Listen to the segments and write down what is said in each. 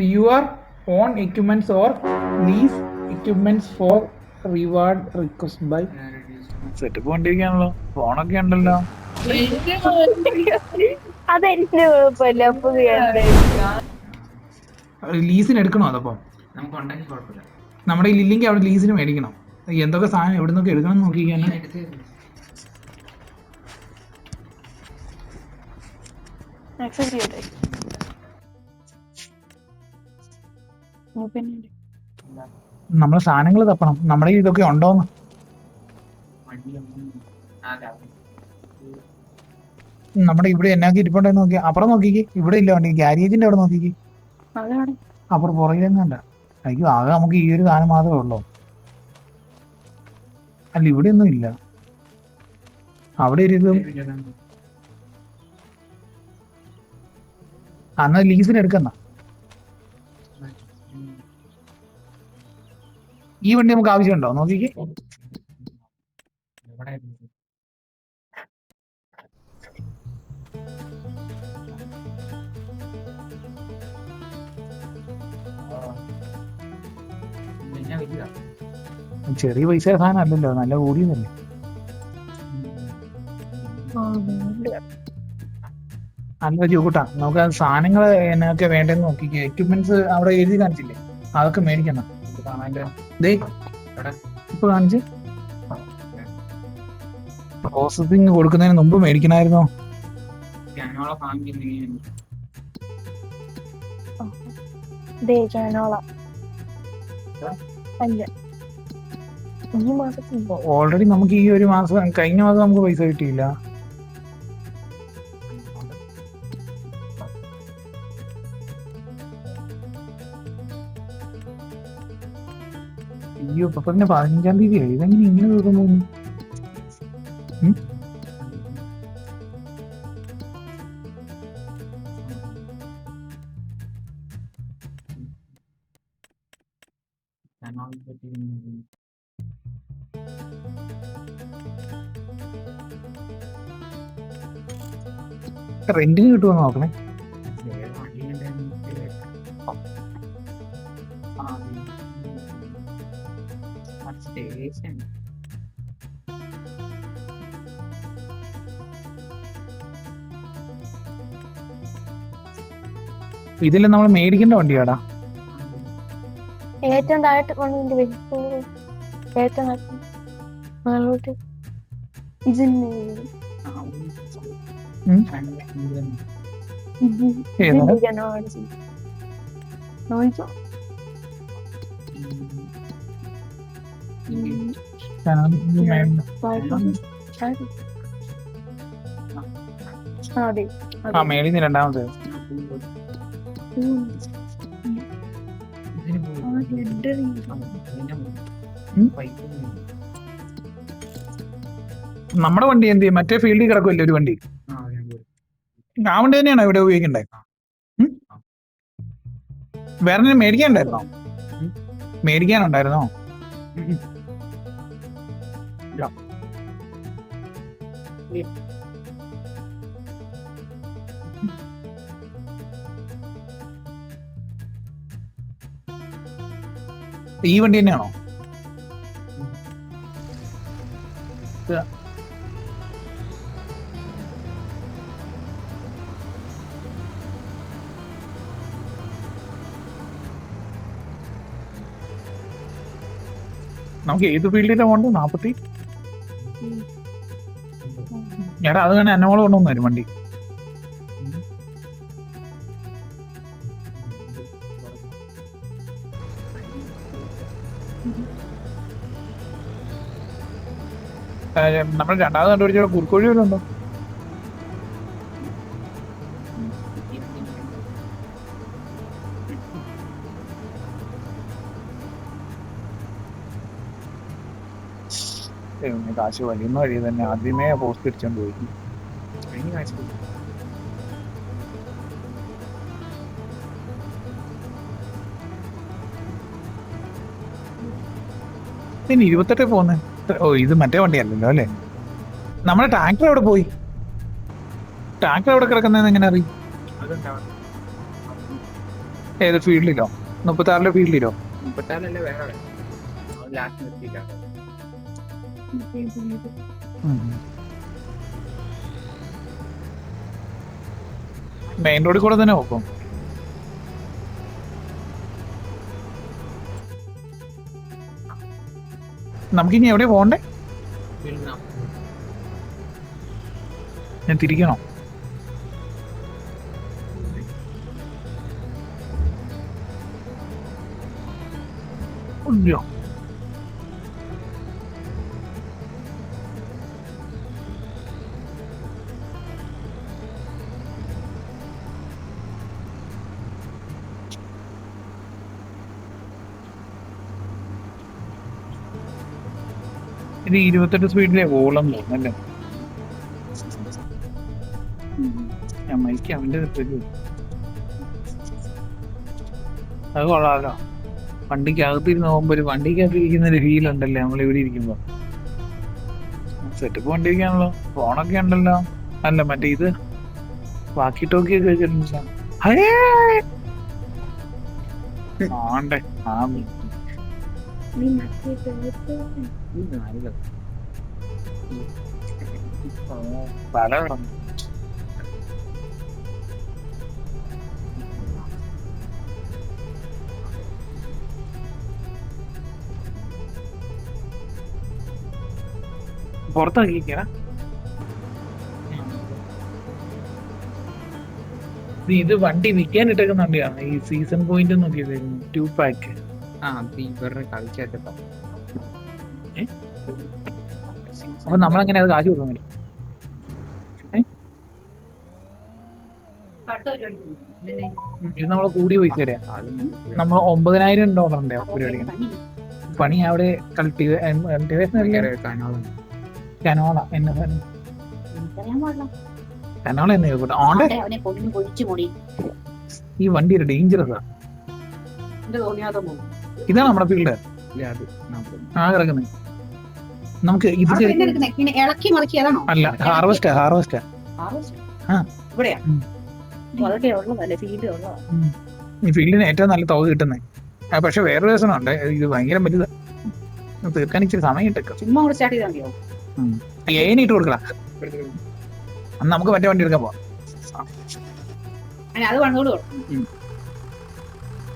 your own equipments or lease equipments for reward request by setup കൊണ്ടിരിക്കാണല്ലോ, ഫോണൊക്കെ ഉണ്ടല്ലോ. അതെന്റെ കുഴപ്പമില്ല. അപ്പൊ ലീസിന് എടുക്കണോ? അതപ്പം നമുക്ക് ഉണ്ടെങ്കിൽ കുഴപ്പമില്ല. നമ്മുടെ ഇല്ലെങ്കിൽ അവിടെ ലീസിന് മേടിക്കണം. എന്തൊക്കെ സാധനം എവിടെ നിന്നൊക്കെ എടുക്കണം എന്ന് നോക്കിക്കാണ്. നമ്മളെ സാധനങ്ങൾ തപ്പണം. നമ്മുടെ ഇതൊക്കെ ഉണ്ടോന്ന്. നമ്മുടെ ഇവിടെ എന്നാക്കി ഇരിപ്പുണ്ടെന്ന് നോക്കി. അപ്പുറം നോക്കിക്ക്, ഇവിടെ ഇല്ല വണ്ടി. ഗാരേജിന്റെ അവിടെ നോക്കിക്ക്. അപ്പുറം പുറകിലെങ്ങാണ്ട. അയ്യോ, ആകെ നമുക്ക് ഈ ഒരു സാധനം മാത്രമേ ഉള്ളൂ. അല്ല, ഇവിടെ ഒന്നും ഇല്ല. അവിടെ ഒരു ഇതും. അന്ന് ലീസിന് എടുക്കുന്ന ഈ വണ്ടി നമുക്ക് ആവശ്യമുണ്ടോ നോക്കിക്ക്. ചെറിയ പൈസ സാധനം അല്ലല്ലോ, നല്ല കൂടിയതല്ലേ. അല്ല ജോക്കൂട്ടാ, നമുക്ക് സാധനങ്ങൾ എന്നൊക്കെ വേണ്ടെന്ന് നോക്കിക്കേ. എക്യുപ്മെന്റ്സ് അവിടെ എഴുതി കാണിച്ചില്ലേ, അതൊക്കെ മേടിക്കണം. ഇപ്പൊ കാണിച്ച് പ്രോസസിങ് കൊടുക്കുന്നതിന് മുമ്പ് മേടിക്കണമായിരുന്നോ? ഓൾറെഡി നമുക്ക് ഈ ഒരു മാസം, കഴിഞ്ഞ മാസം നമുക്ക് പൈസ കിട്ടിയില്ല. അയ്യോ, ഇപ്പൊ 15-ാം തീയതി ആയി. ഇതെങ്ങനെ ഇങ്ങനെ തീർന്നു പോകുന്നു? റെന്റിന് കിട്ടുമെന്ന് നോക്കണേ. ഇതിൽ നമ്മൾ മേടിക്കേണ്ട വണ്ടിയാടാ. ഏറ്റവും താഴോട്ട് ഏറ്റവും മേലോട്ട് ഇതിന് നോക്കിക്കോ. ആ മേളിന്ന് രണ്ടാമത് നമ്മുടെ വണ്ടി എന്ത് ചെയ്യും? മറ്റേ ഫീൽഡിൽ കിടക്കുമല്ലേ ഒരു വണ്ടി. ആ വണ്ടി തന്നെയാണോ ഇവിടെ ഉപയോഗിക്കണ്ടേ? വേറെ മേടിക്കാനുണ്ടായിരുന്നോ? മേടിക്കാനുണ്ടായിരുന്നോ? ഈ വണ്ടി തന്നെയാണോ? നമുക്ക് ഏത് ഫീൽഡിന്റെ പോണ്ട്? 40. എടാ, അത് തന്നെ എന്നോളം കൊണ്ടുവന്നു തരും വണ്ടി. നമ്മൾ രണ്ടാമത് കണ്ടുപിടിച്ച കുറുക്കോഴി വല്ലതും ഉണ്ടോ? കാശ് വലിയുന്ന വഴി തന്നെ ആദ്യമേ പോസ്റ്റ് അടിച്ചോണ്ട് പോയി. ഇനി 28 പോന്നെ. ഓ, ഇത് മറ്റേ വണ്ടിയല്ലല്ലോ അല്ലേ? നമ്മുടെ ടാങ്കർ എവിടെ പോയി? ടാങ്കർ എവിടെ കിടക്കുന്നതെന്ന് എങ്ങനെ അറിയും? ഏത് ഫീൽഡിലോ? 36 ഫീൽഡിലോ? 36 വേറെ ലാസ്റ്റ് നിർത്തിയില്ല. മെയിൻ റോഡിൽ കൂടെ തന്നെ നോക്കും. നമുക്കിനി എവിടെ പോകണ്ടേ? ഞാൻ തിരിക്കണോ? അയ്യോ, ഇത് 28 സ്പീഡിലെ ഓളം തോന്നല്ലേ? ഞാൻ മൈക്ക് അവന്റെ അത് കൊള്ളാലോ. വണ്ടിക്കകത്തിരുന്ന് പോകുമ്പോ ഒരു വണ്ടിക്കകത്ത് ഇരിക്കുന്ന ഒരു ഫീൽ ഉണ്ടല്ലേ നമ്മളിവിടെ ഇരിക്കുമ്പോ. സെറ്റപ്പ് വണ്ടിയിരിക്കാണല്ലോ, ഫോണൊക്കെ ഉണ്ടല്ലോ. അല്ല മറ്റേ ഇത് വാക്കി ടോക്കിയൊക്കെ വെച്ചിട്ടുണ്ടല്ലോ. ആണ്ടേ ആ പല കിടന്നു. പുറത്താക്കിക്കണ ഇത് വണ്ടി വിൽക്കാൻ ഇട്ടേക്കുന്ന വണ്ടിയാണ്. ഈ സീസൺ പോയിന്റ് നോക്കിയത് 2 പാക്ക്. ഇവരുടെ കളിക്കാത്ത അപ്പൊ നമ്മളെങ്ങനെ അത് കാശ് കൊടുക്കുന്നില്ല? ഇത് നമ്മളെ കൂടിയ പൈസ തരാ. നമ്മൾ $9,000 പരിപാടിക്കണം. പണി അവിടെ കനോള എന്നെ കനോള എന്ന് കേൾക്കട്ടെ. ഓണ്ടേ ഈ വണ്ടി ഒരു ഡേഞ്ചറസാ. ഇതാണ് നമ്മുടെ ഫീൽഡ് ആ കിടക്കുന്നത്. നമുക്ക് ഇത് അല്ല ഹാർവെസ്റ്റ് ഈ ഫീൽഡിന് ഏറ്റവും നല്ല തുക കിട്ടുന്നത്. പക്ഷെ വേറൊരു രസമുണ്ട്, ഇത് ഭയങ്കര വലുത് തീർക്കാൻ ഇച്ചിരി സമയം ഇട്ടേക്കും. ഇട്ട് കൊടുക്കടാ, അന്ന് നമുക്ക് മറ്റേ വണ്ടി എടുക്കാൻ പോവാം.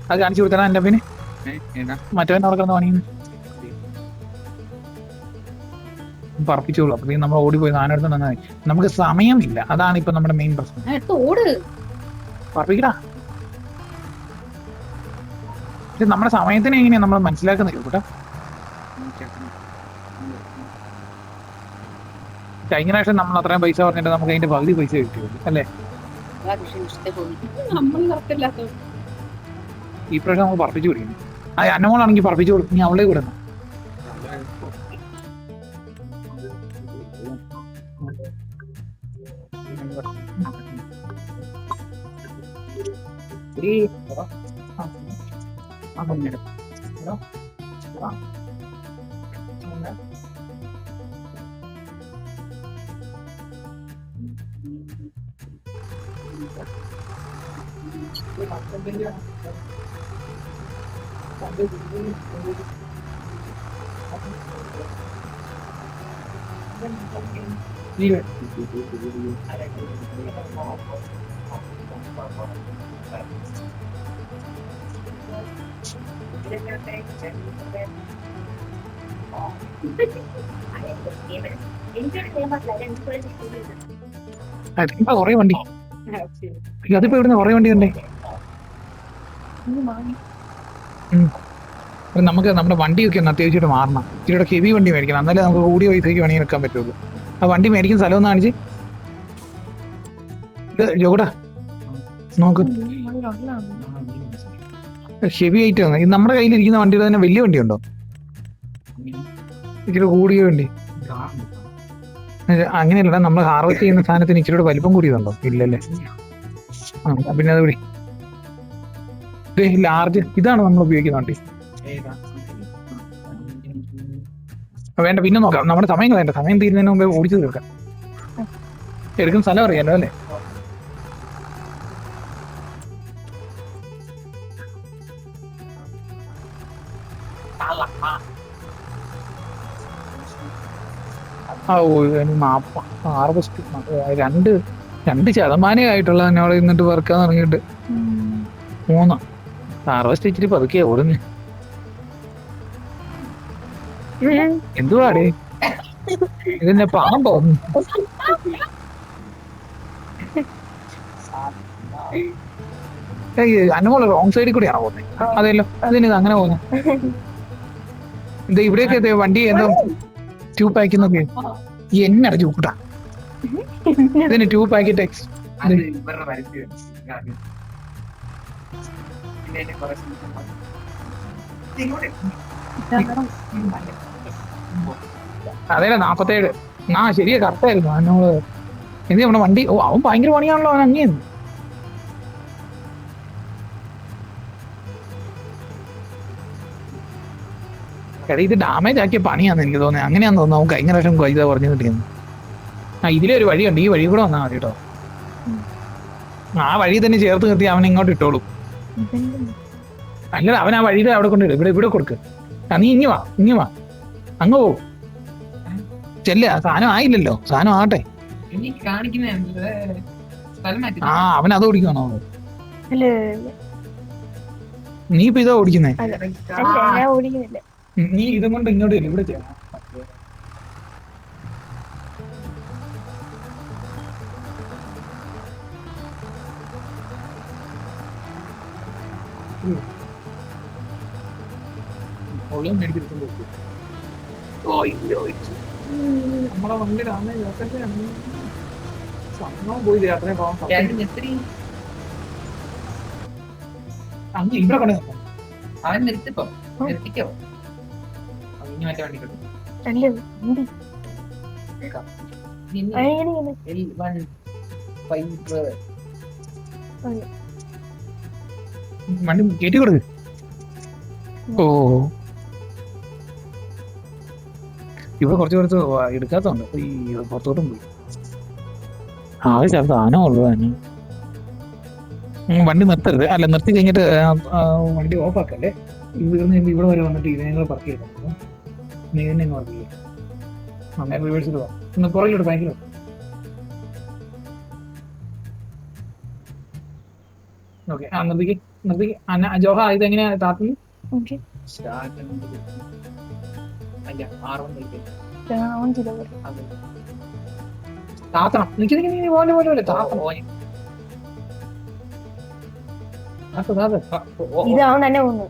അത് കാണിച്ചു കൊടുത്തടാ എന്റെ പിന്നെ മറ്റവൻ അവിടെ കിടന്ന് പണിയുന്നു പറപ്പിച്ചോളൂ. അപ്പൊ നമ്മൾ ഓടിപ്പോയി സാധനം എടുത്ത് നന്നായി. നമുക്ക് സമയമില്ല, അതാണ് ഇപ്പൊ നമ്മുടെ മെയിൻ പ്രശ്നം. പറപ്പിക്കടാ. നമ്മുടെ സമയത്തിനെ എങ്ങനെയാ നമ്മൾ മനസ്സിലാക്കുന്നില്ല കേട്ടോ. കഴിഞ്ഞ പ്രാവശ്യം നമ്മൾ അത്രയും പൈസ പറഞ്ഞിട്ട് നമുക്ക് അതിന്റെ പകുതി പൈസ കിട്ടിയുള്ളൂ അല്ലേ? ഈ പ്രാവശ്യം നമ്മൾ പറപ്പിച്ചു കൊടുക്കുന്നു. അത് അന്നമോളാണെങ്കിൽ പറപ്പിച്ചു കൊടുക്കും. നീ അവളെ കൊടുക്കണം. കൊറേ വണ്ടി അതിപ്പോ ഇവിടുന്ന് കൊറേ വണ്ടി ഉണ്ടേ. നമുക്ക് നമ്മുടെ വണ്ടിയൊക്കെ ഒന്ന് അത്യാവശ്യമായിട്ട് മാറണം. ഇച്ചിരിയുടെ ഹെവി വണ്ടി മേടിക്കണം, എന്നാലേ നമുക്ക് കൂടിയ പൈസയ്ക്ക് വേണമെങ്കിൽ വെക്കാൻ പറ്റുള്ളൂ. ആ വണ്ടി മേടിക്കുന്ന സ്ഥലം ഒന്ന് കാണിച്ച് ജോടാ നോക്ക്. ഹെവി ആയിട്ട് വന്നു. ഇത് നമ്മുടെ കയ്യിലിരിക്കുന്ന വണ്ടിയുടെ തന്നെ വലിയ വണ്ടിയുണ്ടോ? ഇച്ചിരി കൂടിയ വണ്ടി അങ്ങനെയല്ല, നമ്മൾ ഹാർവെസ്റ്റ് ചെയ്യുന്ന സാധനത്തിന് ഇച്ചിരി വലിപ്പം കൂടിയതുണ്ടോ? ഇല്ലല്ലേ. ആ പിന്നെ അത് ലാർജ് ഇതാണ് നമ്മൾ ഉപയോഗിക്കുന്ന വണ്ടി. വേണ്ട പിന്നെ നോക്കാം. നമ്മുടെ സമയം കളയണ്ട, സമയം തീരുന്നതിന് മുമ്പേ ഓടിച്ചു തീർക്കാം. എടുക്കുന്ന സ്ഥലം അറിയാലോ അല്ലേ? ഹാർവസ്റ്റ് 2% ആയിട്ടുള്ള എന്നോട് ഇന്നിട്ട് വർക്കാൻ തുടങ്ങിയിട്ട് 3 ഹാർവസ്റ്റ് ഇച്ചിരി പതുക്കെ ഓടുന്നു. എന്തുവാടേ ഇതിന്റെ പാമ്പോ? അനുമോള് റോങ് സൈഡിൽ കൂടിയാണോ പോകുന്നത്? അതെല്ലോ, അതിന് അങ്ങനെ പോകുന്നത്. ഇത് ഇവിടെയൊക്കെ വണ്ടി എന്തോ ട്യൂബ് പാക്കുന്നൊക്കെ എന്നെ ചൂട്ടാ. ഇതിന് 2 പാക്കറ്റ് എക്സ് അതേലെ 47. ശരിയാ, കറക്റ്റായിരുന്നു. അതിനോട് എന്ത് നമ്മുടെ വണ്ടി അവൻ ഭയങ്കര പണിയാണല്ലോ. അവൻ അങ്ങേന്ന് ഇത് ഡാമേജ് ആക്കിയ പണിയാന്ന് എനിക്ക് തോന്നുന്നത്. അങ്ങനെയാന്ന് തോന്നുന്നു. അവൻ കഴിഞ്ഞ പ്രാവശ്യം ഇതാ പറഞ്ഞു കിട്ടിയെന്ന്. ഇതിലൊരു വഴിയുണ്ട്, ഈ വഴി കൂടെ വന്നാൽ മതി കേട്ടോ. ആ വഴി തന്നെ ചേർത്ത് നിർത്തി അവൻ ഇങ്ങോട്ട് ഇട്ടോളൂ. അല്ല, അവൻ ആ വഴിയിൽ അവിടെ കൊണ്ടിടും. ഇവിടെ കൊടുക്ക്. നീ ഇങ്ങി വാ അങ്ങ് പോ. ചെല്ല, സാധനം ആയില്ലല്ലോ. സാധനം ആകട്ടെ. അവൻ അത് ഓടിക്കണോ? നീ ഇപ്പൊ ഇതാ ഓടിക്കുന്നേ? നീ ഇതും കൊണ്ട് ഇങ്ങോട്ട് വരും. ഇവിടെ ചെയ്യാം. നമ്മളെ വണ്ടി പോയി അത്രയും പോകാൻ അങ്ങ് ഇവിടെ കൊണ്ട് അവൻ നിർത്തിപ്പോ നിർത്തിക്കോ. മറ്റേ വണ്ടി വണ്ടി കയറ്റി കൊടുക്ക്. ഇവിടെ കുറച്ച് എടുക്കാത്തതുണ്ട്. ഈ പുറത്തോട്ടും പോയി സ്ഥലത്ത് ആനമുള്ളൂ. തന്നെ വണ്ടി നിർത്തരുത്. അല്ല, നിർത്തി കഴിഞ്ഞിട്ട് വണ്ടി ഓഫ് ആക്കല്ലേ. ഇവിടെ വരെ വന്നിട്ട് ഇതിനെ പാർക്ക് ചെയ്തിട്ടുണ്ട്. നീ തന്നെ പാർക്ക് ചെയ്യാം. അങ്ങനെ റിവേഴ്സിൽ പോവാം. ഒന്ന് പുറകിലോട്ട് ബാക്കിലോ. ഓക്കെ, നിർത്തിക്ക്. ജോഹ, ഇതെങ്ങനെയാ താത്തുന്നത്? താത്തണം. പോലെ താത്തണം. ഇതാവും തന്നെ പോകുന്നു.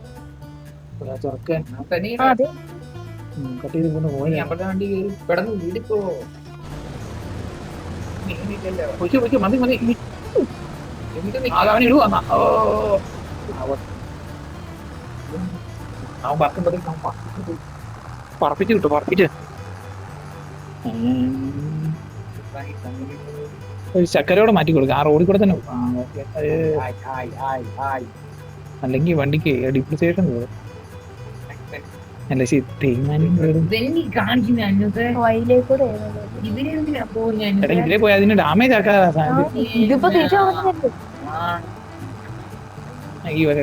ചെറുക്കൻ കട്ട് ചെയ്ത് പോയി. വണ്ടി കിടന്നു വീടിപ്പോ മതി. അവൻ ഇടുവാ. അവൻ പറക്കുമ്പോഴത്തേക്ക് പറപ്പിച്ച് കിട്ടും. പറപ്പിച്ച് ഒരു ചക്കരയോടെ മാറ്റി കൊടുക്കുക. ആ റോഡിൽ കൂടെ തന്നെ. അല്ലെങ്കിൽ വണ്ടിക്ക് ഡിപ്രിസിയേഷൻ കയറും. അല്ല, ഇതിലേ പോയി അതിന് ഡാമേജ് ആക്കാതെ ഈ വരെ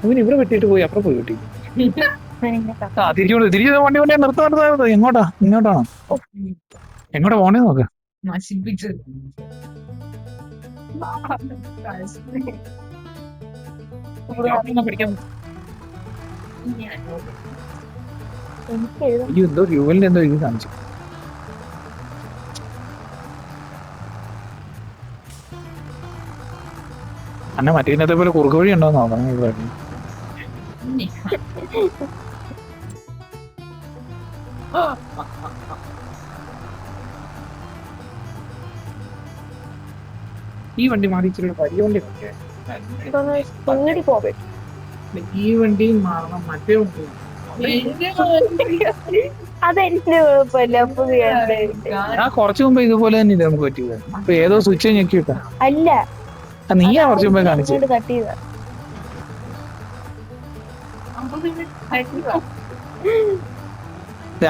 അവന് ഇവിടെ വെട്ടിയിട്ട് പോയി. അപ്പുറം പോയി വെട്ടി. തിരിച്ചു വണ്ടി നിർത്താൻ. ഇങ്ങോട്ടാണോ? എങ്ങോട്ടാ പോണേ നോക്ക്. നശിപ്പിച്ച് പഠിക്കാൻ എന്തോ ഫ്യൂവലിന്റെ എന്തോ ഇത് കാണിച്ചു. അന്നെ മറ്റേ പോലെ കുറുക്ക് വഴി ഉണ്ടോ നോക്കണം. ഈ വണ്ടി മാറി ഇച്ചിരി വലിയ വണ്ടി ഈ വണ്ടിയും മാറണം. മറ്റേ വണ്ടി കുറച്ചു മുമ്പ് ഇതുപോലെ തന്നെ ഇത് നമുക്ക് പറ്റിയത്. അപ്പൊ ഏതോ സ്വിച്ച് ഞെക്കി വിട്ടാ. അല്ല, നീയാ കുറച്ചു മുമ്പേ കാണിച്ചത്.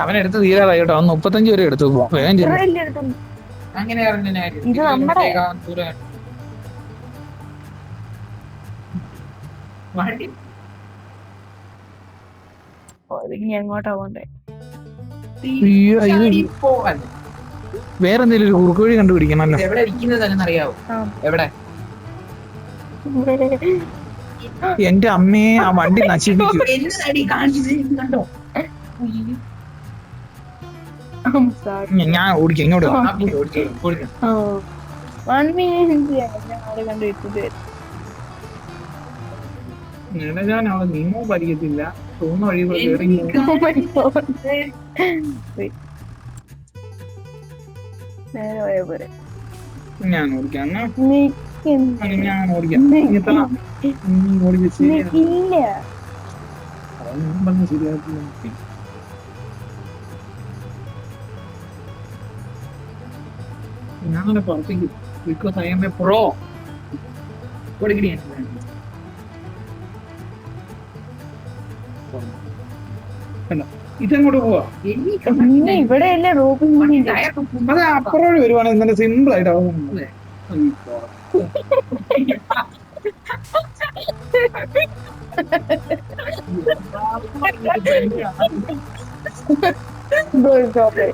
അവനെടുത്ത് തീരാറായി കേട്ടോ. 35 വരെ എടുത്തു. വേഗം ചെയ്തു. അങ്ങനെ ഇനി എങ്ങോട്ടാ പോണ്ടേ? അയ്യോ, ഇത് പോവാൻ വേറെ എന്തെങ്കിലും ഒരു കുറുക്ക് വഴി കണ്ടുപിടിക്കണല്ലോ. എവിടെ ഇരിക്കുന്നത് അറിയാവോ? ആ. എവിടെ? എന്റെ അമ്മയെ ആ വണ്ടി നശിപ്പിക്കും. എന്നടി കാണിച്ചത് കണ്ടോ? I'm sorry. ഞാൻ ഓടിക്കാം ഇങ്ങോട്ട് വാ. ആ, ഓടിച്ചോ, ഓടിച്ചോ. Oh. 1 minute. ഞാൻ അവിടെ കണ്ടുപിടിച്ചത്. ഞാൻ അവളെ നിയമവും പഠിക്കത്തില്ല, തോന്നുന്ന വഴി കൂടെ കയറി Oh my God. Wait. നേരെ പോയ പോരെ. ഞാൻ ഓടിക്കാം എന്നാ. നിക്കുന്നു. ഞാൻ ഓടിക്കാം. ഇങ്ങനത്തെ ഓടിച്ച് ശരിയാണ്. ഇല്ല. അതൊന്നും പറഞ്ഞ് ശരിയാക്കില്ല. ഞാനെ പുറത്തേക്ക് because I am a pro. കൊടുക്കടി. ഇതെങ്ങോട്ട് പോവാ? പിന്നെ ഇവിടെയല്ലേ റോബിൻ അത് അപ്പുറം വരുവാണെങ്കിൽ നല്ല സിമ്പിൾ ആയിട്ടാവും.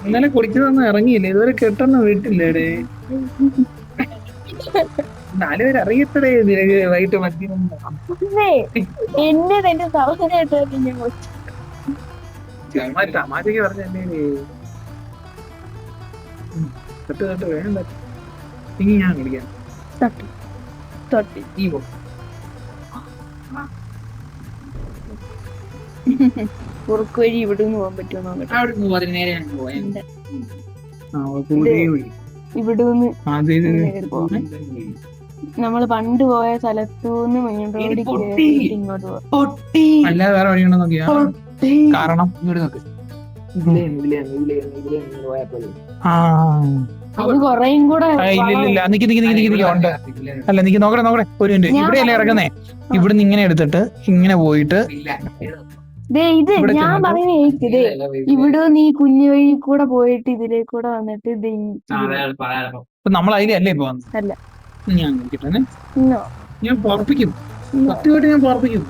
ഇന്നലെ കുടിക്കുന്നൊന്നും ഇറങ്ങിയില്ല, ഇതുവരെ കെട്ടൊന്നും വീട്ടില്ലേടേ. 4 പേര് അറിയത്തടേ നിനക്ക് വൈകിട്ട് മദ്യം. എന്നെ തന്നെ സൗകര്യമായിട്ട് ഞാൻ തമാശക്ക് പറഞ്ഞല്ലേ. തൊട്ട് തൊട്ട് വേണ്ട. ഇനി ഞാൻ കുടിക്കാം. തട്ടി തട്ടി ഈ പോ. കുറുക്ക് വഴി ഇവിടെ നിന്ന് പോകാൻ പറ്റുമോ നോക്കട്ടെ. അവിടെ നിന്ന് അതിന് നേരെ ഞാൻ പോവാം. ഉണ്ട്. ഇവിടെ നിന്ന് നേരെ പോകാം. നമ്മള് പണ്ട് പോയ സ്ഥലത്തുനിന്ന് മെയിൻ റോഡിൽ പൊട്ടി. ഇങ്ങോട്ട് പോകാം. പൊട്ടി. അല്ലാതെ വേറെ വഴിയുണ്ടോ നോക്കിയാ. കാരണം ഇങ്ങോട്ട് നോക്ക്. ഇതിലേ പോയാ പോലെ. ആ അത് കൊറേയും കൂടെ ഇല്ലില്ല, നിക്ക് നിക്ക് നിക്ക് നിക്ക് നിക്ക് ഉണ്ട്. അല്ല നിക്ക് നോക്കട്ടെ നോക്കട്ടെ ഒരു മിനിറ്റ്. ഇവിടെയല്ലേ ഇറങ്ങുന്നേ? ഇവിടുന്ന് ഇങ്ങനെ എടുത്തിട്ട് ഇങ്ങനെ പോയിട്ട് ഇല്ല. ദേ ഇത് ഇവിടെ ഞാൻ ചെന്നിട്ട് പറയുന്ന കേക്ക്. ദേ ഇവിടെ നീ കുഞ്ഞു വഴി കൂടെ പോയിട്ട് ഇതിലേക്കൂടെ വന്നിട്ട് ദേ ഇപ്പൊ നമ്മൾ അതിലല്ലേ ഇപ്പൊ വന്നത്? അല്ല. ഞാൻ നോക്കിട്ടെ, ഇന്നോ ഞാൻ പറപ്പിക്കും, സത്യമായിട്ട് ഞാൻ പറപ്പിക്കും.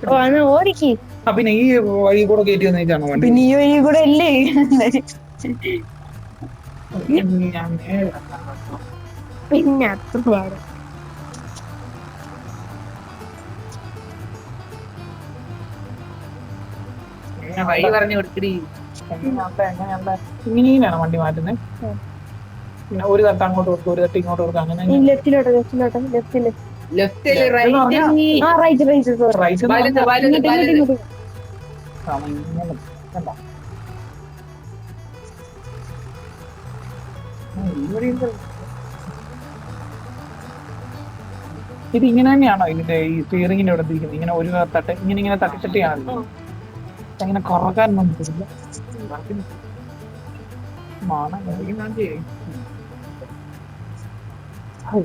ഓ എന്നാ ഓടിക്ക്. പിന്നെ ഈ വഴി കൂടെ കയറ്റി വന്നേക്കാണോ വണ്ടി? പിന്നെ ഈ വഴി കൂടെ അല്ലേ ഞാൻ നേരെ പിന്നെ അത്ര പാടാ. വഴി പറഞ്ഞു കൊടുക്കടി. ഇങ്ങനെയാണ് വണ്ടി മാറ്റുന്നത്. പിന്നെ ഒരു തട്ട് അങ്ങോട്ട് കൊടുക്കും, ഒരു തട്ട് ഇങ്ങോട്ട് കൊടുക്കും, അങ്ങനെ ഈ ലെഫ്റ്റിലോട്ട് ലെഫ്റ്റിലോട്ട് ലെഫ്റ്റില് ലെഫ്റ്റ് എന്ന് പറഞ്ഞാ ആ റൈറ്റ് റൈറ്റ് റൈറ്റ് വലത് വലത് ഇങ്ങോട്ട് വലത്. ഇങ്ങോട്ട് ഇത് ഇങ്ങനെ തന്നെയാണോ ഇതിന്റെ ഈ സ്റ്റിയറിംഗിന്റെ ഇവിടെ ഇരിക്കുന്നത്? ഇങ്ങനെ ഒരു തട്ട് ഇങ്ങനെ ഇങ്ങനെ തട്ടി തട്ടിയാണല്ലോ. അങ്ങനെ കുറക്കാനൊന്നും പറ്റില്ല.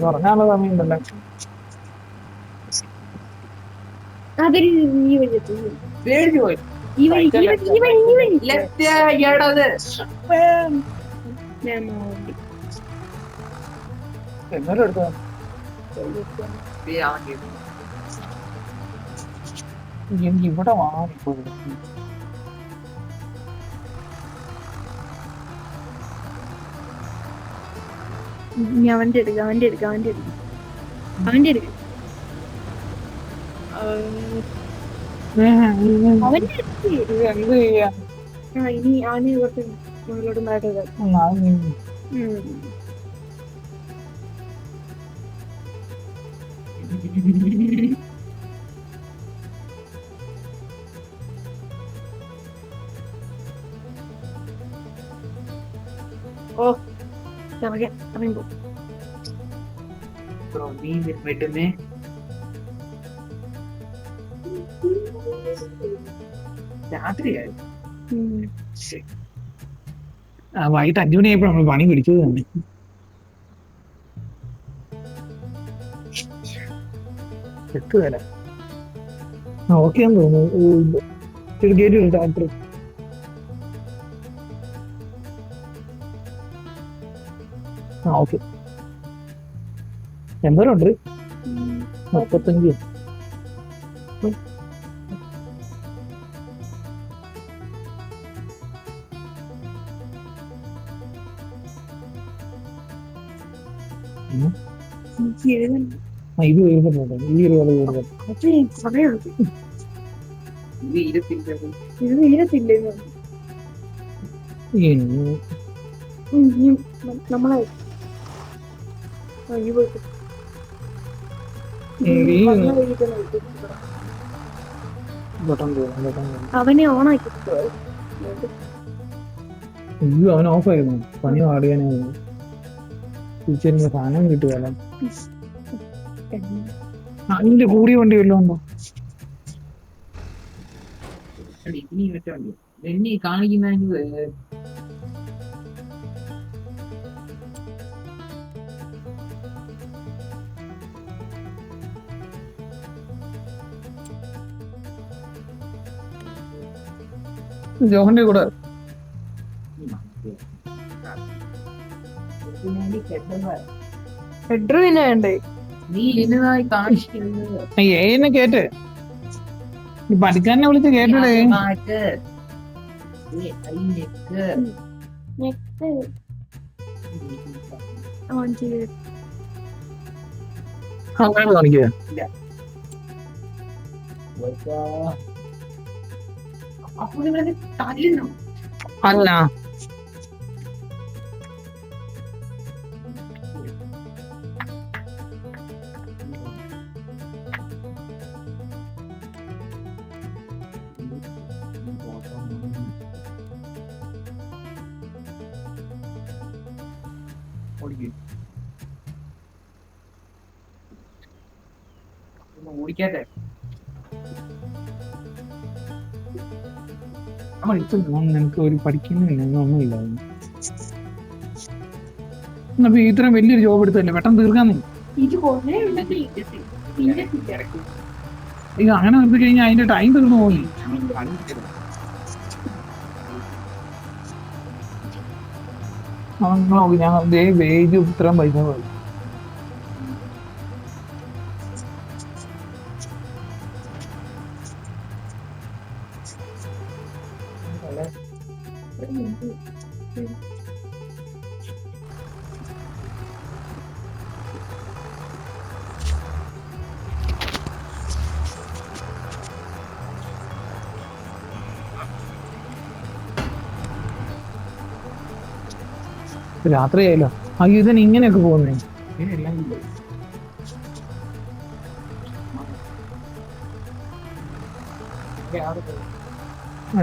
കുറഞ്ഞാലുള്ള സമയം ഉണ്ടല്ലോ. അതിൽ ഈ വഴി എത്തും. പേടിച്ചു പോയി. ഈ വഴി ഈ വഴി ഈ വഴി ഈ വഴി ലെഫ്റ്റ് ഇടത്. ഞാൻ നോക്കി. എന്നാലും എടുത്തോ. എനിക്ക് ഇവിടെ മാറിപ്പോയി. ഇനി അവന്റെ എടുക്കാം അവന്റെ എടുക്കാം അവന്റെ എടുക്കാം അവന്റെ എടുക്കാം അവന്റെ എടുക്ക്. ഇത് എന്ത് ചെയ്യാ? ആ ഇനി അവന് കുറച്ച് മുകളിലോട്ട് മാറ്റി ഓ അവൻ പോ. Bro, നീ വെട്ടുന്നേ. രാത്രിയായി. വൈകിട്ട് 5 മണിയായപ്പോ നമ്മൾ പണി പിടിച്ചത് തന്നെ. എത്തുകയല്ല. ഓക്കെ തോന്നുന്നു. ഗേറ്റ് രാത്രി. ഓക്കെ. എന്തോരം ഉണ്ട് 35. ഇത് എഴുതുന്നുണ്ട് ഈ 20 കൂടുതൽ. നമ്മളെ അവനെ ഓണാക്കി അവൻ ഓഫായിരുന്നു. പണി പാടിയാനായിരുന്നു. ടീച്ചറിന് സാധനം കിട്ടുകയല്ല. അതിന്റെ കൂടിയ വണ്ടി വല്ലതും ഉണ്ടോ? എന്നെ കാണിക്കുന്ന ജോഹന്റെ കൂടെ ഹെഡ്റ് പിന്നെ വേണ്ടേ? നീ എന്നതായി കാണിക്കുന്നത് ഏനെ കേട്ട് ഈ പഠിക്കാനെ വിളിച്ച് കേട്ടടേ. അങ്ങനെ കാണിക്കുക അപ്പൊ നിങ്ങളെ തല്ലുന്നു. അല്ല ഓടിക്കാതെ നിനക്ക് ഒരു പഠിക്കുന്നില്ല ഒന്നുമില്ല. അപ്പൊ ഇത്രയും വലിയൊരു ജോബ് എടുത്തല്ലേ പെട്ടെന്ന് തീർക്കാൻ നീ. ഇത് കൊറേ ഉണ്ടെങ്കിൽ പിന്നെ തിരക്കും. ഇത് അങ്ങനെ നിർത്തി കഴിഞ്ഞാൽ അതിന്റെ ടൈം തീർന്നു പോയി. നോക്കി ഞാൻ വേജ് ഇത്രയും പൈസ പോയി. രാത്രിയായല്ലോ. അയ്യോ ഇതിന് ഇങ്ങനെയൊക്കെ പോകുന്നേ.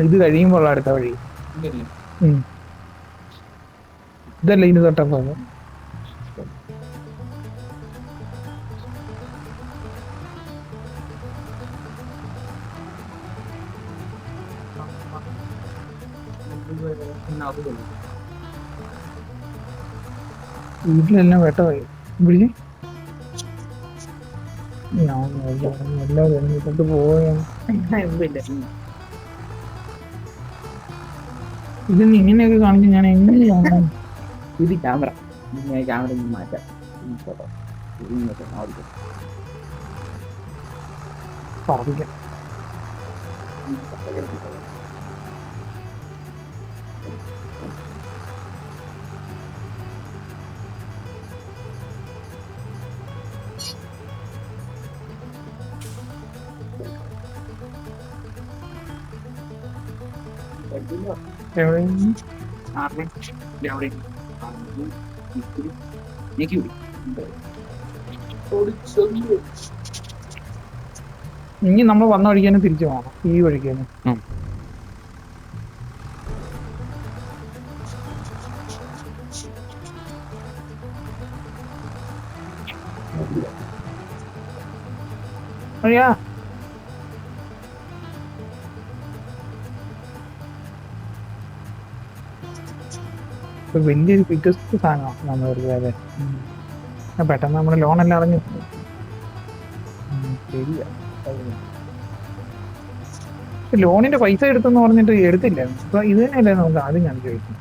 ഇത് കഴിയുമ്പോൾ അടുത്ത വഴി ഇതല്ല ഇനി തൊട്ടപ്പോ. വീട്ടിലെല്ലാം വെട്ടമായി വിളി ഞാൻ എല്ലാം എന്നിട്ട് പോവുകയാണ്. ഇതിന് ഇങ്ങനെയൊക്കെ കാണിച്ച് ഞാൻ എങ്ങനെയാണ് ഇത് ക്യാമറ ക്യാമറ മാറ്റാം. പറപ്പിക്കാം. ഇനി നമ്മൾ വന്ന വഴിക്കാനും തിരിച്ചു പോകണം. ഈ വഴിക്കാനും അറിയാ. വലിയൊരു ബിഗ്ഗസ്റ്റ് സാധനമാണ് നമ്മൾ വെറുതെ പെട്ടെന്ന് നമ്മുടെ ലോണെല്ലാം അടഞ്ഞു. ശരിയാ, ലോണിന്റെ പൈസ എടുത്തെന്ന് പറഞ്ഞിട്ട് എടുത്തില്ല. അപ്പൊ ഇത് തന്നെയല്ലേ നമുക്ക് ആദ്യം ഞാൻ ചോദിക്കും.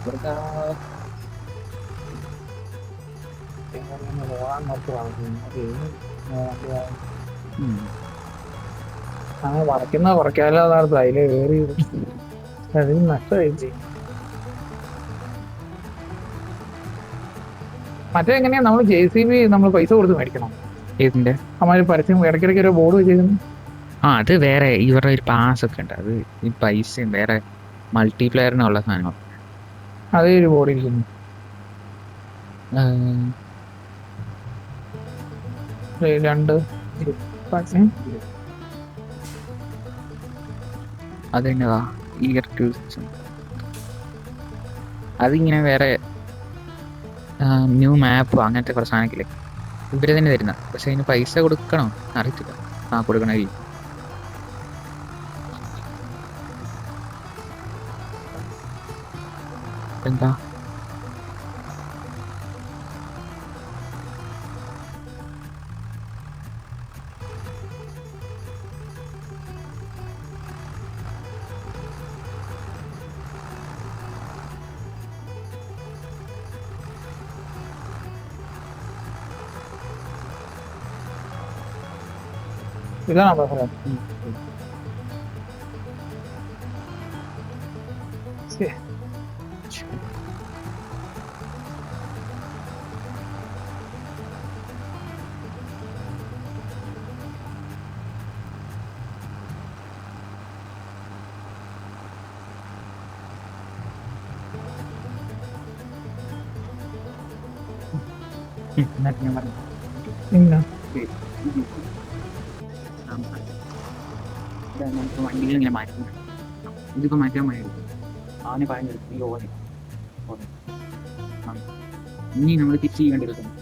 ഇവിടുത്തെ അങ്ങനെ വറയ്ക്കുന്ന കുറയ്ക്കാലോ അതാണ് അതില് കയറി അതിന് നഷ്ടമായി ചെയ്യും. മറ്റേ എങ്ങനെയാ നമ്മൾ JCB നമ്മൾ പൈസ കൊടുത്ത് മേടിക്കണം? ഇതിന്റെ അമ്മാതിരി പരസ്യം ഇടയ്ക്കിടയ്ക്ക് ഒരു ബോർഡ് വെച്ചിരുന്നു. അത് വേറെ ഇവരുടെ ഒരു പാസ് ഒക്കെ ഉണ്ട്. അത് ഈ പൈസയും വേറെ മൾട്ടിപ്ലെയറിനുള്ള സാധനങ്ങൾ. അതേ ഒരു ബോർഡ് ഇരിക്കുന്നു. രണ്ട് അതെന്നതാ ഇയർ ടു അതിങ്ങനെ വേറെ ന്യൂ മാപ്പ് അങ്ങനത്തെ കുറച്ച് സാധനത്തില്ലേ ഇവര് തന്നെ തരുന്ന. പക്ഷെ അതിന് പൈസ കൊടുക്കണോ അറിയത്തില്ല. കൊടുക്കണേ എന്താ ഇതാണോ ബഹളം? ഇല്ല നമുക്ക് വണ്ടികൾ ഇങ്ങനെ മാറ്റുന്നു. ഇതിപ്പോ മാറ്റാൻ മതിയായിരുന്നു. ആനെ പറഞ്ഞെടുത്തു ഈ ഓനെ ഇനി നമ്മൾ തിരിച്ച് ഈ വണ്ടി എടുക്കണം.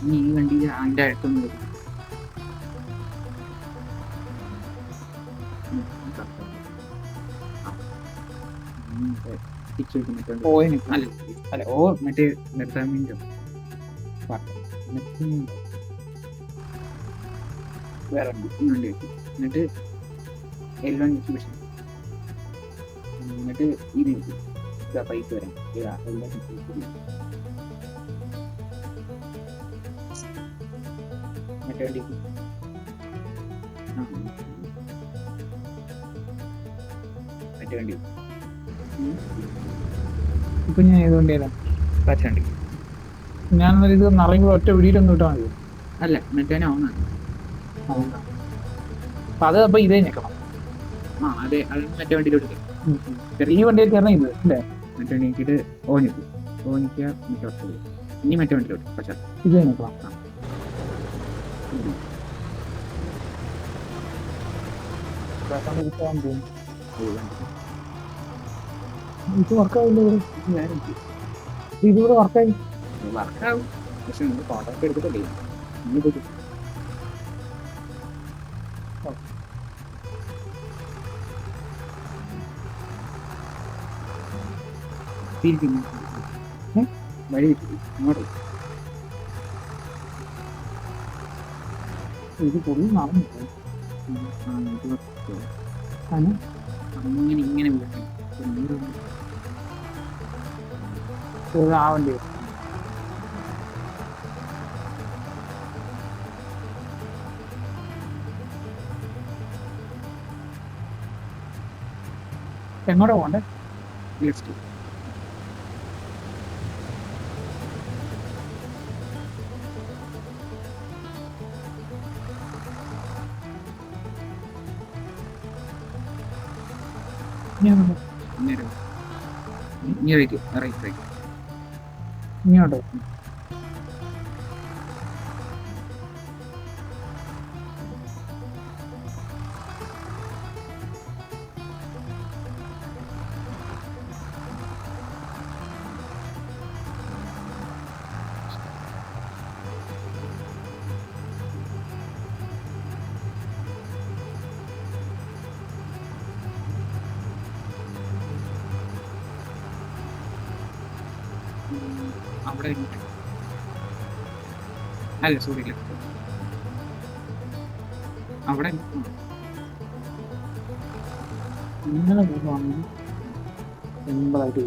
ഇനി ഈ വണ്ടി അതിൻ്റെ അടുത്തൊന്നും വരും. അല്ല ഓ മറ്റേ നിർത്താൻ വേണ്ടി വേറെ വണ്ടി വെക്കും. എന്നിട്ട് എല്ലാം വെച്ച് പക്ഷേ എന്നിട്ട് ഇത് പൈസ വരാം എല്ലാം മറ്റേ വണ്ടി മറ്റേ വണ്ടി ഇപ്പൊ ഞാൻ ഏത് വണ്ടിയല്ല പച്ച വണ്ടി. ഞാൻ ഇത് നിറയുമ്പോൾ ഒറ്റ പിടിയിട്ടൊന്നും ഇട്ടാൽ മതി. അല്ല മറ്റേ ഓണാണ്. അപ്പൊ അത് അപ്പൊ ഇതേ ഞെക്കണം. അതെ അത് മറ്റേ വണ്ടിയിലോട്ട് ഈ വണ്ടിയിൽ കയറണം ഇത് അല്ലേ? മറ്റേ വണ്ടിക്കിട്ട് ഓനിക്കും ഓനിക്കുക മറ്റേ ഇനി മറ്റേ വണ്ടിയിലോട്ട് പക്ഷേ ഇതേ ഞെക്കണം. ഇത് വർക്കാവില്ല ഇതിവിടെ വർക്കായി വർക്കാവും. പക്ഷെ നിങ്ങൾ ഫോട്ടോ എടുത്തിട്ടല്ലേ ഇനി വഴി ഇങ്ങോട്ട് ഇത് പൊടി നടന്നു അങ്ങനെ ഇങ്ങനെ വിളിക്കണം. ആ വണ്ടി എങ്ങോട്ടാ പോണ്ടേ? ലെഫ്റ്റ് നേരെ ഇനി റൈറ്റ് റൈറ്റ് റൈറ്റ് ഇങ്ങോട്ടോ? അവിടെ അല്ല സോറി ലെഫ്റ്റ് അവിടെ ഇങ്ങനെ പോകുവാണെങ്കിൽ സിമ്പിളായിട്ട്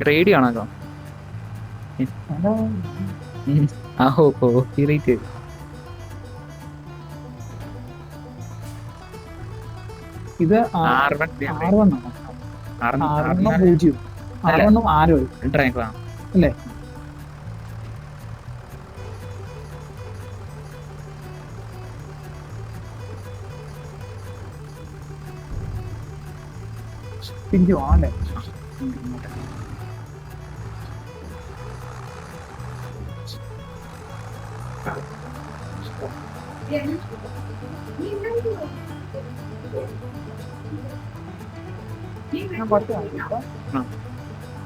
റേഡിയോ ആണോ? ആ ഹോ റേറ്റ് ഇത് R1 R1 0 R1 6 ഡ്രൈവ് അല്ലേ? തിരിച്ചു പോവാല്ലേ? ഞാൻ കുറച്ച് കാണിക്കാം.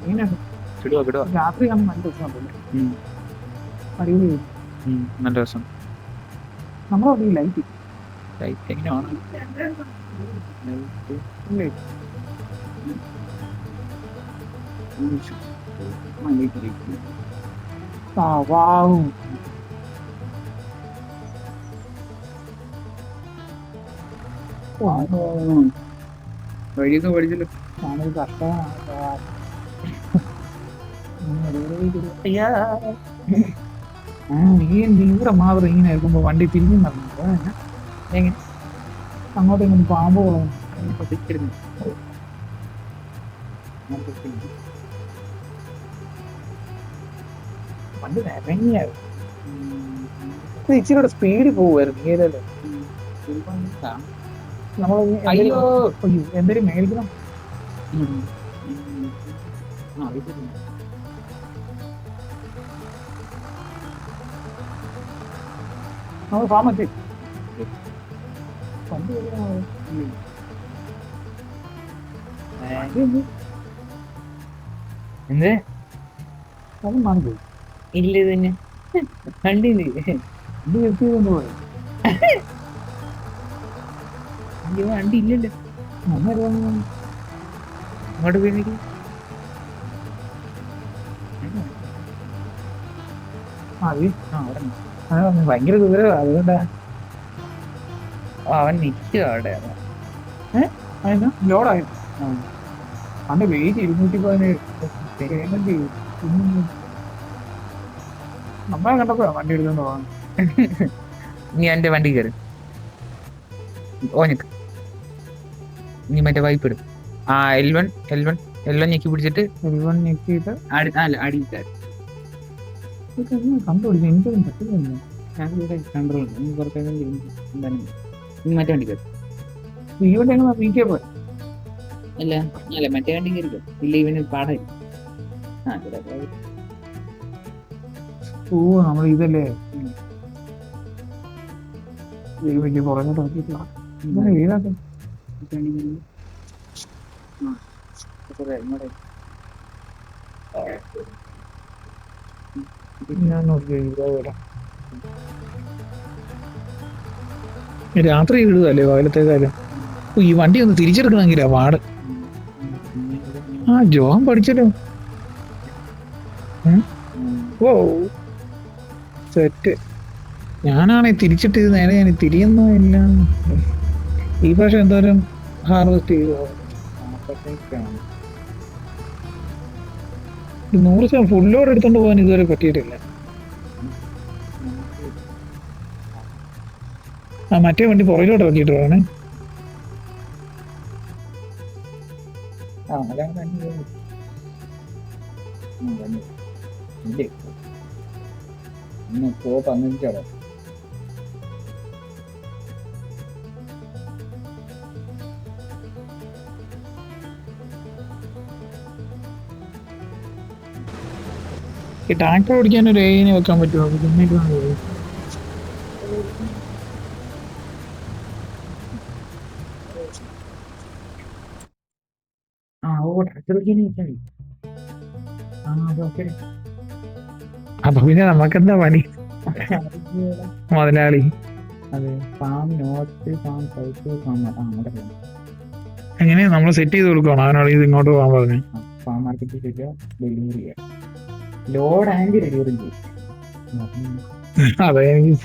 എങ്ങനെയാണ് വിടുവാ രാത്രി കാണാൻ നല്ല രസമുണ്ടല്ലേ? അടിപൊളി. നല്ല രസം. നമ്മളവിടെ ലൈറ്റ് ലൈറ്റ് എങ്ങനെയാണ്? ഇല്ലേ? ആ വാവ്. വഴിയൊക്കെ പഠിച്ചല്ലോ. ഞാനൊരു കഷ്ടമാണ്. നീ ഇവിടെ മാത്രം ഇങ്ങനെ ആയിരിക്കുമ്പോ വണ്ടി തിരിഞ്ഞു നടന്നു എങ്ങനെ അങ്ങോട്ട് ഇങ്ങനെ പാമ്പ് പോകണം. വണ്ടി നിരങ്ങിയായിരുന്നു. ഇച്ചിരി സ്പീഡിൽ പോകുമായിരുന്നു. ഏതല്ലേ നമ്മൾ എന്തെങ്കിലും മേടിക്കണം. നമ്മൾ ഫാമത്തി എന്തേ അതും മാറി ഇല്ല തന്നെ വണ്ടി കൊണ്ട് പോയി. വണ്ടി ഇല്ലല്ലോ. അങ്ങോട്ട് പോയി ഭയങ്കര ദൂരം. അതുകൊണ്ടാ അവൻ നിൽക്കുക അവിടെ. ലോഡായി അന്റെ വെയിറ്റ് 217 നമ്മളെ കണ്ടപ്പോ വണ്ടി എടുത്തോണ്ട് പോകാൻ. നീ എന്റെ വണ്ടി കയറി ഓനക്ക് നീ മറ്റേ വൈപ്പ് ഇടും. ആ L1 ഞെക്കി പിടിച്ചിട്ട് ഞെക്കിയിട്ട് അടിക്കാൻ കണ്ടുപിടിച്ചു. എനിക്കൊന്നും പറ്റുന്നില്ല. ഞാനിവിടെ കൺട്രോൾ കുറച്ച് എന്താണ് നീ മറ്റേ വണ്ടി കയറി. ഈ വണ്ടി എങ്ങനെ വീട്ടിൽ പോയി? അല്ല മറ്റേ വണ്ടി കയറിക്കോ. ഇല്ല ഇവന് പാടായിരിക്കും. ഓ നമ്മൾ ഇതല്ലേ വലിയ പുറകോട്ട് നോക്കിയിട്ടില്ല. വീടാക്കും ഞാൻ നോക്കി രാത്രി ഇടുകയല്ലേ പകലത്തേക്കാലും. ഈ വണ്ടി ഒന്ന് തിരിച്ചെടുക്കണമെങ്കിലാ പാട്. ആ ജോൻ പഠിച്ചല്ലോ. ഓ സെറ്റ്. ഞാനാണെ തിരിച്ചിട്ട് ഇത് നേരെ ഞാൻ തിരിയുന്നില്ല. ഈ പ്രാവശ്യം എന്തോരം ഹാർവെസ്റ്റ് ചെയ്തോ 100% ഫുൾ ലോഡ് എടുത്തോണ്ട് പോകാൻ ഇതുവരെ പറ്റിയിട്ടില്ല. ആ മറ്റേ വണ്ടി പുറകിലോട്ട് ഇറക്കിയിട്ട് വേണേ. ഈ ട്രാക്ടർ ഓടിക്കാൻ ഒരു ഏനെ വെക്കാൻ പറ്റുമോ? പിന്നീട് അപ്പൊ പിന്നെ നമുക്കെന്താ പണി മുതലാളി? അതെ, farm north, farm south, farm അവിടെ പോകണം. എങ്ങനെയാ നമ്മൾ സെറ്റ് ചെയ്ത് കൊടുക്കണം അവനോട് ഇത് ഇങ്ങോട്ട് പോകാൻ പറഞ്ഞു? ഫാം മാർക്കറ്റിൽ ഡെലിവറി ചെയ്യാം. ലോഡ് ആൻഡ് ഡെലിവറി ചെയ്യും. അതെ, എനിക്ക്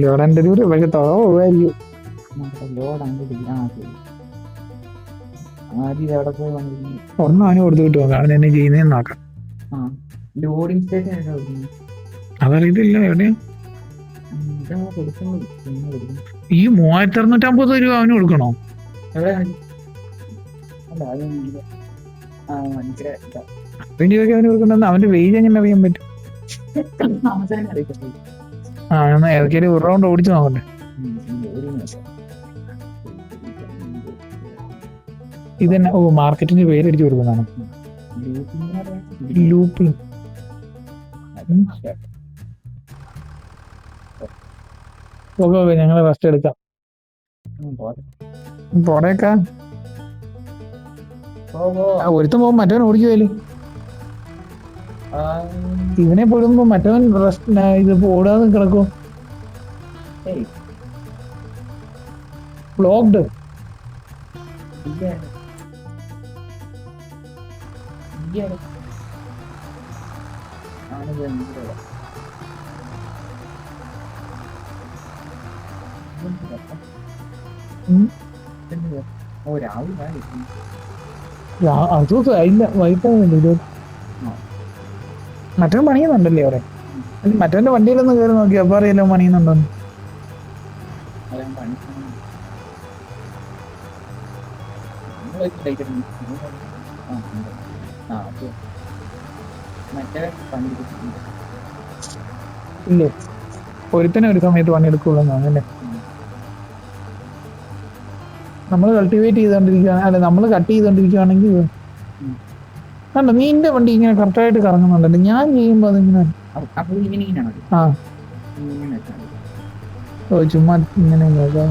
ലോഡൻ്റെ ദൂരം പക്ഷെ തുറവായിരിക്കും. ലോഡ് ആൻഡ് ഡെലിവറി ശരി. ആദ്യം അവിടെ പോയി വണ്ടി ഒന്നും അവന് കൊടുത്തു കിട്ടുമോ? അവൻ എന്നെ ചെയ്യുന്നതെന്ന് നോക്കാം. ലോഡിംഗ് സ്റ്റേഷൻ എവിടെ കൊടുക്കുന്നു? അതറിയത്തില്ല എവിടെയാ. ഇതാ കൊടുക്കുന്നത്. പിന്നെ കൊടുക്കുന്നു. ഈ 3650 രൂപ അവന് കൊടുക്കണോ? എവിടെ അല്ല അത് മനസ്സിലായി. 20 രൂപയ്ക്ക് അവന് കൊടുക്കണ്ടെന്ന് അവന്റെ വെയിറ്റ് എങ്ങനെ അറിയാൻ പറ്റും? അവസാനം അറിയിക്കട്ടെ. എന്നാ ഏതൊക്കെയാലും ഒരു റൗണ്ട് ഓടിച്ചു നോക്കട്ടെ. ഇതന്നെ മാർക്കറ്റിന്റെ പേരടിച്ചു കൊടുക്കുന്നതാണ് ലൂപ്പിംഗ്. ഓക്കെ, ഞങ്ങൾ ഫസ്റ്റ് എടുക്കാം. പോടേക്കാ ഒരുത്തും പോകുമ്പോ മറ്റവൻ ഓടിക്കുവല്ലേ? ഇവനെ പോടുമ്പോ മറ്റവൻ ഇത് ഓടാതെ കിടക്കോ? ബ്ലോക്ക്ഡ്. അതൊക്കെ ഇല്ല, വൈകിട്ട് മറ്റവൻ പണിയുന്നുണ്ടല്ലേ അവിടെ? മറ്റവന്റെ വണ്ടിയിലൊന്ന് കയറി നോക്കി അപ്പൊ അറിയാലോ പണിയുന്നുണ്ടോന്ന്. ഇല്ലേ, ഒരുത്തനെ ഒരു സമയത്ത് പണിയെടുക്കുള്ളൂ അല്ലേ? നമ്മൾ കൾട്ടിവേറ്റ് ചെയ്തോണ്ടിരിക്കുകയാണ്, അല്ലെ നമ്മൾ കട്ട് ചെയ്തോണ്ടിരിക്കുകയാണെങ്കിൽ കണ്ടോ നീന്റെ വണ്ടി ഇങ്ങനെ കറക്റ്റായിട്ട് കറങ്ങുന്നുണ്ടല്ലോ. ഞാൻ ചെയ്യുമ്പോ അതിങ്ങനെ ആ ഓ ചുമ്മാ ഇങ്ങനെ നോക്കാം.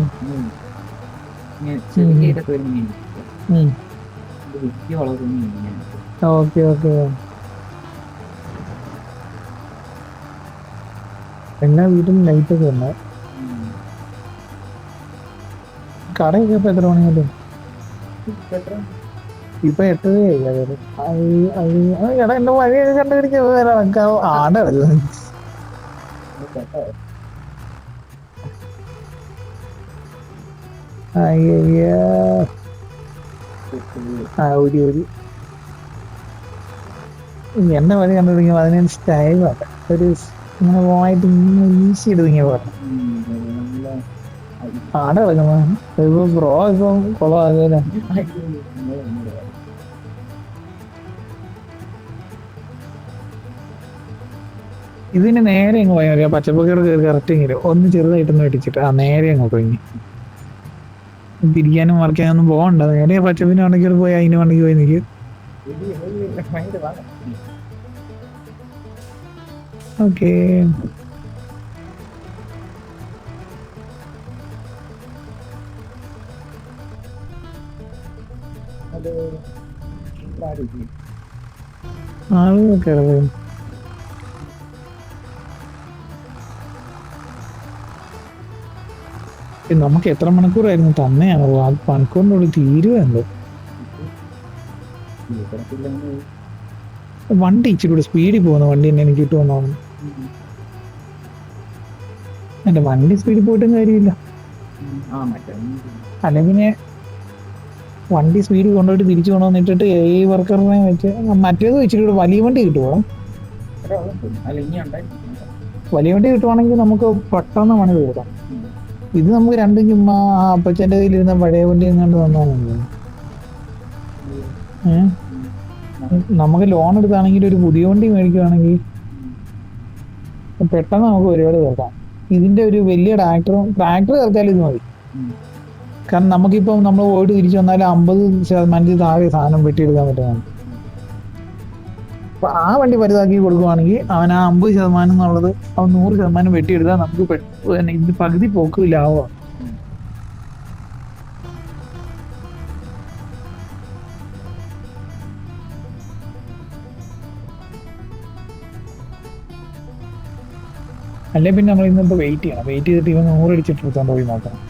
Okay okay. എല്ലാ വീട്ടിലും ലൈറ്റൊക്കെ ഉണ്ട്. കടയൊക്കെ ഇപ്പൊ എത്ര മണിയാലും ഇപ്പൊ 8:30 എടാ എന്റെ വഴിയൊക്കെ കണ്ടുപിടിച്ച് ആടെ ഒരു എന്റെ വഴി കണ്ടുപിടിക്കുമ്പോ അതിനൊരു സ്റ്റൈലാണ്. ഒരു ഇങ്ങനെ പോയിട്ട് ഇങ്ങനെ വീശിയിട്ട് ഇങ്ങനെ പറഞ്ഞു ആടെ കിടക്കുന്ന ബ്രോ ഇപ്പൊ കൊള്ളാം. ഇതിന് നേരെ അങ്ങ് പോയാൽ മതി. ആ പച്ചപ്പൊക്കെയോട് കയറി കറക്റ്റ് എങ്കിലും ഒന്ന് ചെറുതായിട്ടൊന്ന് വെട്ടിച്ചിട്ട് നേരെ അങ്ങോട്ട് പോയി തിരിക്കാനും മറിക്കാനൊന്നും പോകണ്ട. നേരെ പച്ചപ്പിന് വണ്ടിക്ക് പോയി അതിന് വണ്ടിക്ക് പോയി നിൽക്കും. ഓക്കേ ആളുകളൊക്കെ നമുക്ക് എത്ര മണിക്കൂറായിരുന്നു തന്നെയാണോ? ആ മണിക്കൂറിനുള്ളിൽ തീരുവല്ലോ. വണ്ടി ഇച്ചിരി കൂടെ സ്പീഡിൽ പോകുന്ന വണ്ടി തന്നെ എനിക്ക് കിട്ടുമെന്നാണ്. എന്റെ വണ്ടി സ്പീഡിൽ പോയിട്ടും കാര്യമില്ല. അല്ലെ പിന്നെ വണ്ടി സ്പീഡിൽ കൊണ്ടുപോയിട്ട് തിരിച്ചു കൊണ്ടുവന്നിട്ടിട്ട് ഈ വർക്കറിനെ വെച്ച് മറ്റേത് ഇച്ചിരി കൂടെ വലിയ വണ്ടി കിട്ടുമോ? വലിയ വണ്ടി കിട്ടുവാണെങ്കിൽ നമുക്ക് പെട്ടെന്ന് പണി തീർക്കാം. ഇത് നമുക്ക് രണ്ടും ചുമ്മാ അപ്പച്ചൻ്റെ കയ്യിലിരുന്ന പഴയ വണ്ടി എങ്ങാണ്ട് തന്നാൽ നമുക്ക് ലോൺ എടുത്താണെങ്കിൽ ഒരു പുതിയ വണ്ടി മേടിക്കുകയാണെങ്കിൽ പെട്ടെന്ന് നമുക്ക് ഒരുപാട് തീർക്കാം. ഇതിന്റെ ഒരു വലിയ ട്രാക്ടർ തീർത്താലും ഇത് മതി. കാരണം നമുക്കിപ്പം നമ്മൾ പോയിട്ട് തിരിച്ചു വന്നാൽ 50% താഴെ സാധനം വെട്ടിയെടുക്കാൻ പറ്റുന്നതാണ്. അപ്പൊ ആ വണ്ടി വലുതാക്കി കൊടുക്കുവാണെങ്കിൽ അവൻ ആ 50% എന്നുള്ളത് അവൻ 100% വെട്ടിയെടുത്താൽ നമുക്ക് ഇത് പകുതി പോക്ക് ലാഭമാണ്. അല്ലെ പിന്നെ നമ്മൾ ഇന്നിപ്പോ വെയിറ്റ് ചെയ്യണം. വെയിറ്റ് ചെയ്തിട്ട് ഇവൻ 100 അടിച്ചിട്ട് എടുത്തോണ്ട് പോയി നോക്കണം.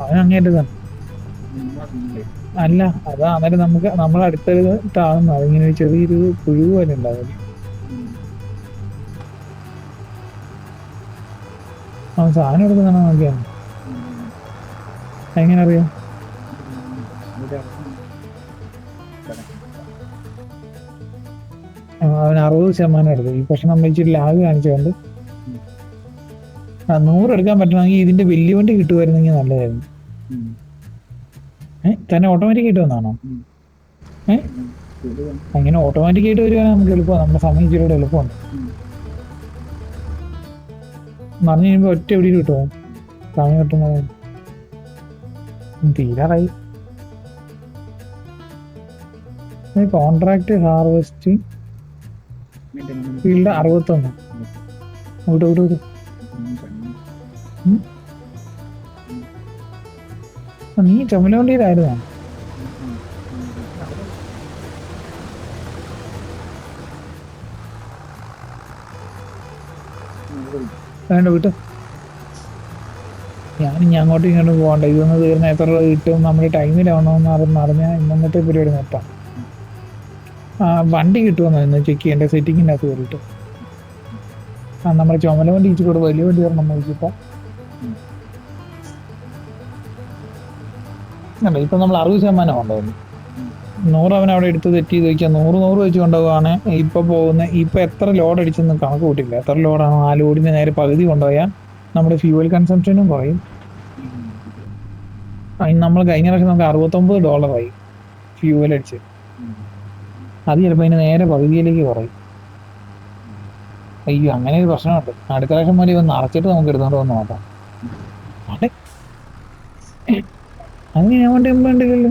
അവൻ അങ്ങേറ്റത് തന്നെ. അല്ല അതാ അന്നേരം നമുക്ക് നമ്മൾ അടുത്തൊരു താഴ്ന്നു അതിങ്ങനെ ഒരു ചെറിയൊരു കുഴിവ് പോലെ ഉണ്ടാവില്ല. അവൻ സാധനം എടുക്കുന്നതാണോ നോക്കിയാണ്. എങ്ങനെ അറിയാം? അവൻ 60% എടുത്തു. ഈ പക്ഷെ നമ്മൾ ഇച്ചിരി ലാഗ് കാണിച്ചുകൊണ്ട് 100 എടുക്കാൻ പറ്റണമെങ്കിൽ ഇതിന്റെ വലിയ വണ്ടി കിട്ടുമായിരുന്നെങ്കിൽ നല്ലതായിരുന്നു. തന്നെ ഓട്ടോമാറ്റിക് ആയിട്ട് വന്നാണോ? അങ്ങനെ ഓട്ടോമാറ്റിക് ആയിട്ട് വരുവാണെങ്കിൽ നമുക്ക് എളുപ്പമാണ്. നമ്മുടെ സമയം ഇച്ചിരി എളുപ്പമുണ്ട്. മറിഞ്ഞു കഴിയുമ്പോൾ ഒറ്റ എവിടെ കിട്ടുമോ സമയം കിട്ടുന്നത്? തീരാറായി. Contract harvesting field 61. വിട്ടു നീ ചുമലുകൊണ്ടിയിലായിരുന്നോ? വേണ്ട വിട്ടു. ഞാനിനി അങ്ങോട്ടും ഇങ്ങോട്ടും പോകണ്ട. ഇതൊന്ന് തീർന്ന എത്ര രൂപ കിട്ടും, നമ്മുടെ ടൈമിലാവണമെന്ന് അറിഞ്ഞാൽ ഇന്നത്തെ പരിപാടി നോക്കാം. വണ്ടി കിട്ടുമെന്നോ ഇന്ന് ചെക്ക് ചെയ്യേണ്ട. സെറ്റിങ്ങിൻ്റെ അകത്ത് കയറിയിട്ട് നമ്മുടെ ചുമല വണ്ടി ഇച്ചിരി കൂടെ വലിയ വണ്ടി വരണം നോക്കിയപ്പോൾ അല്ല. ഇപ്പം നമ്മൾ 60% കൊണ്ടുപോകുന്നു. 100 അവൻ അവിടെ എടുത്ത് തെറ്റ് ചെയ്ത് വയ്ക്കുക. 100 വെച്ച് കൊണ്ടുപോകാണ് ഇപ്പം പോകുന്നത്. ഇപ്പം എത്ര ലോഡ് അടിച്ചെന്ന് കണക്ക് കൂട്ടില്ല. എത്ര ലോഡാണോ ആ ലോഡിന് നേരെ പകുതി കൊണ്ടുപോയാൽ നമ്മുടെ ഫ്യൂവൽ കൺസംഷനും കുറയും. അതിന് നമ്മൾ കഴിഞ്ഞ പ്രാവശ്യം നമുക്ക് $69 ഫ്യൂവൽ അടിച്ച്. അത് ചിലപ്പോൾ അതിന് നേരെ പകുതിയിലേക്ക് കുറയും. അയ്യോ അങ്ങനെ ഒരു പ്രശ്നമുണ്ട്. അടുത്ത പ്രാവശ്യം മുതൽ ഇവൻ നിറച്ചിട്ട് നമുക്ക് എടുത്തോണ്ട് വന്ന് നോക്കാം. അതെ അതിന് ഞാൻ കൊണ്ട് ഉണ്ടല്ലോ.